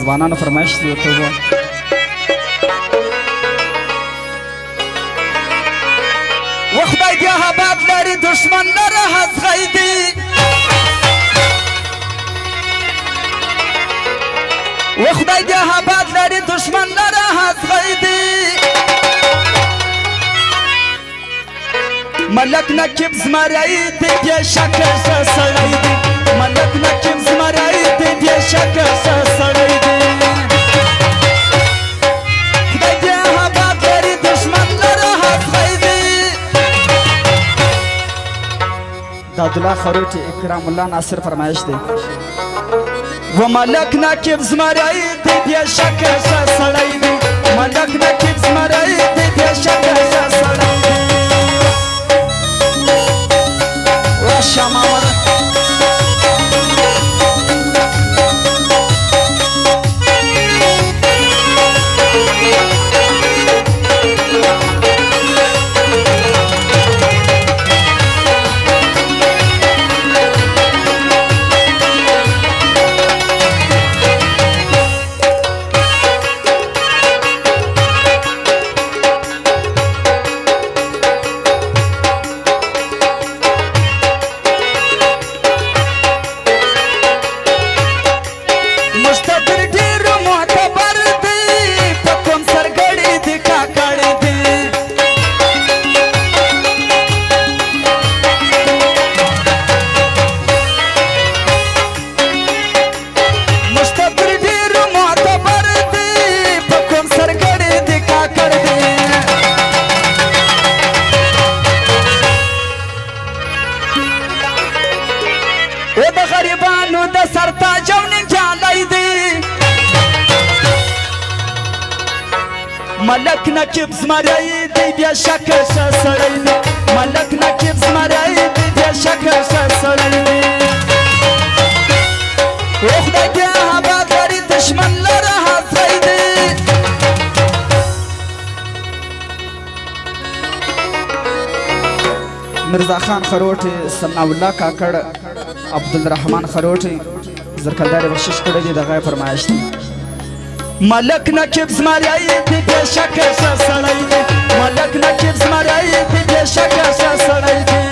ځوانانو فرمایش دی ورته ووایه. و خدای بیا آباد لري دشمن لره هڅغی دی و خدای بیا آباد لري دشمن لره هڅغی دی ملک نقیب زمری دی بیا شکه ښه سړی دی ملک نقیب زمری دی بیا شکه ښه سړی دی خدای بیا آباد لري دشمن لره هڅغی دی. د عبدالله خروټي اکرام الله ناصر فرمایش دی و ملک نقیب زمری دی بیا شکه ښه سړی دی ملک نقیب زمری دی بیا شکه ښه سړی دی. شمال ملک نقیب زمری دی بیا شکه ښه سړی دی ملک نقیب زمری دی بیا شکه ښه سړی دی و خدای بیا آباد لري دشمن لره هڅغی دی. مرزا خان خروټي ثنا الله کاکړ عبدالرحمن خروټي زرکندار بخشش کړی دی دغه فرمایش دی ملک نقیب زمری دی بیا شکه ښه سړی دی ملک نقیب زمری دی بیا شکه ښه سړی دی.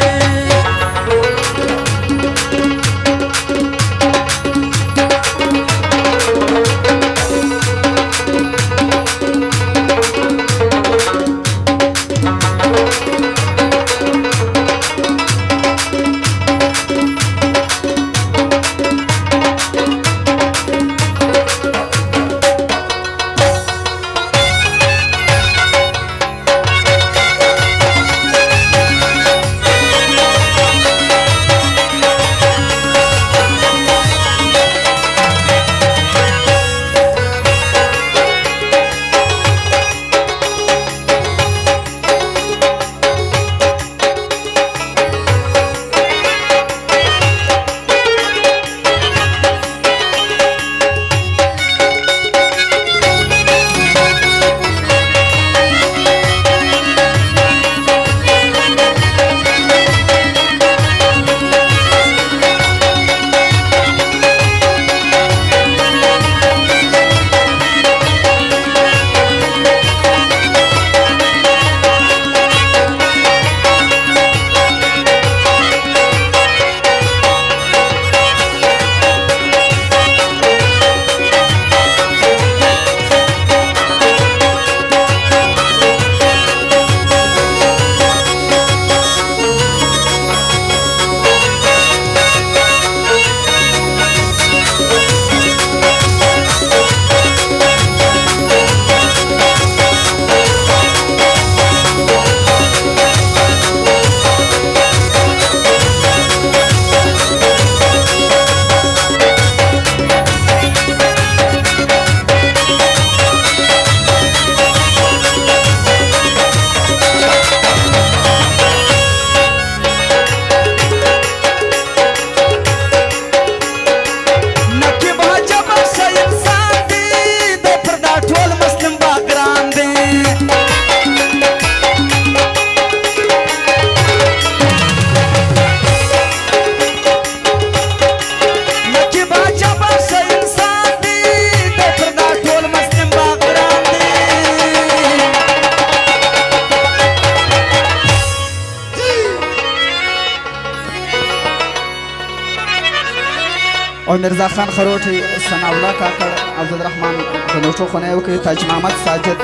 او مرزا خان خروټي، ثناء الله کاکړ، عبدالرحمن د نوټو خونه وکړي، تاج محمد ساجد،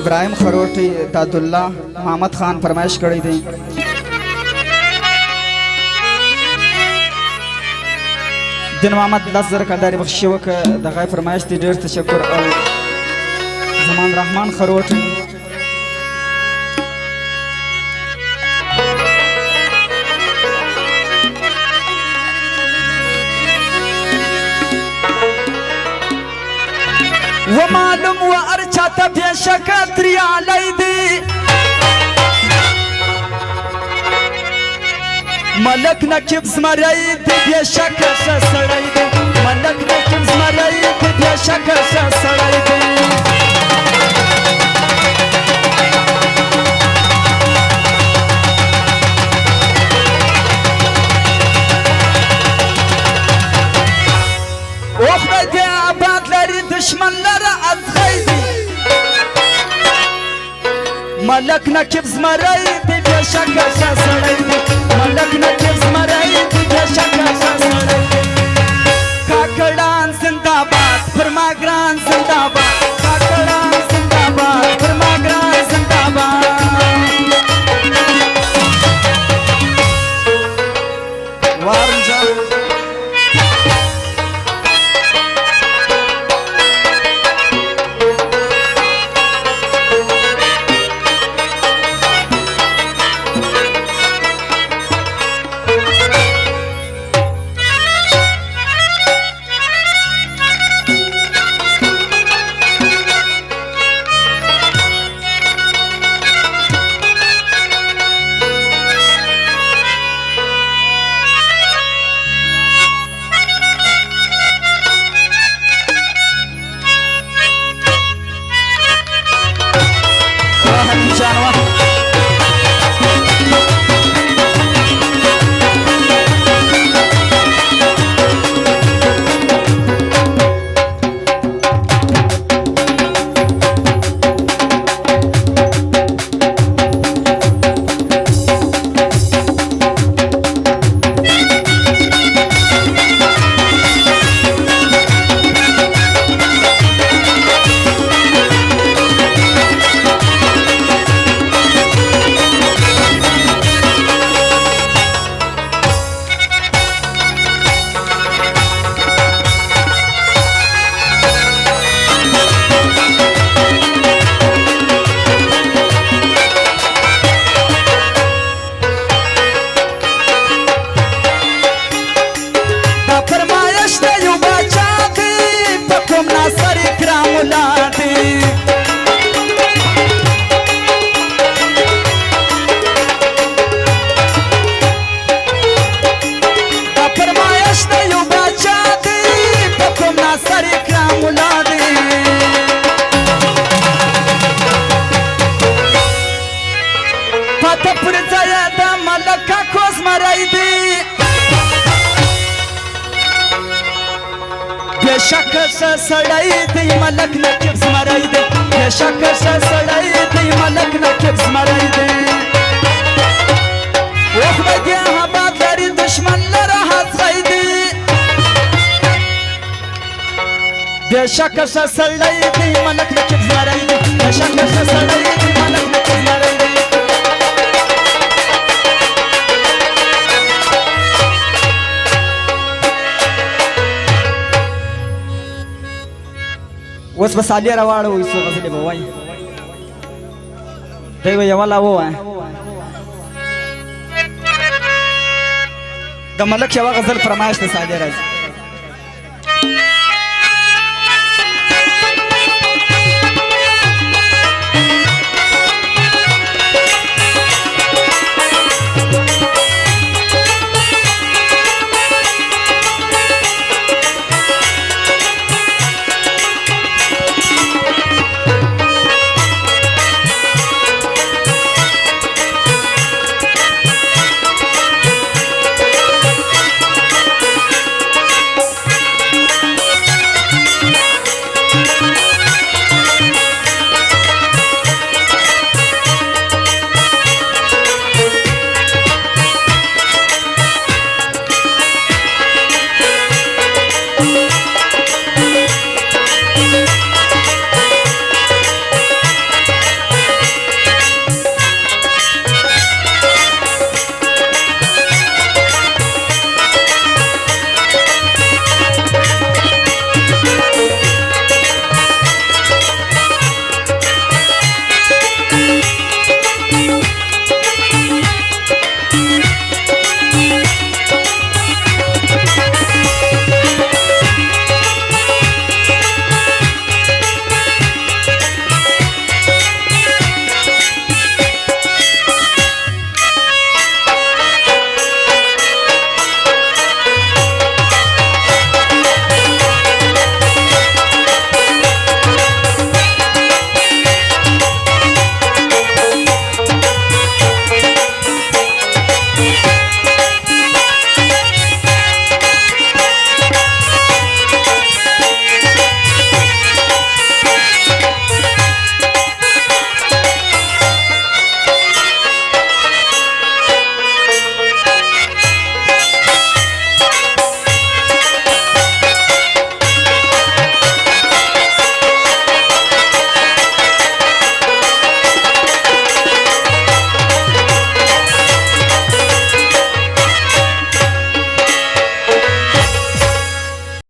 ابراهیم خروټي، داد الله محمد خان فرمایش کړی دی. دین محمد 10,000 کلداري بخښي وکړه، د غای فرمایش دی، ډېر تشکر. او زمان رحمان خروټي، ومعلوم و ارچاته بیشک تریالی دی، ملک نقیب زمری دی بیشک ښه سړی دی، ملک نقیب زمری دی بیشک ښه سړی دی. او خدای دې آباد لري دشمن لره ازغی دی، ملک نقیب زمری دی بیشک ښه سړی دی، ملک نقیب زمری دی بیشک ښه سړی دی. کاکړان زنده‌باد پر ما ګران زنده‌باد، کاکړان زنده‌باد پر ما ګران زنده‌باد. وارجا बेशक सा सड़ाई दी मलक नकीब स्मराई दे, बेशक सा सड़ाई दी मलक नकीब स्मराई दे. ओख बगे हबाद लरी दुश्मन लरा हाथ गई दी, बेशक सा सड़ाई दी मलक नकीब स्मराई दे, बेशक सा सड़ाई दी मलक नकीब स्मराई दे. اوس به سالی راواړو وي څو غزلې به وایي دی به یوه لا ووایه د ملک یوه غزل فرمایش د سالی راځي Thank you.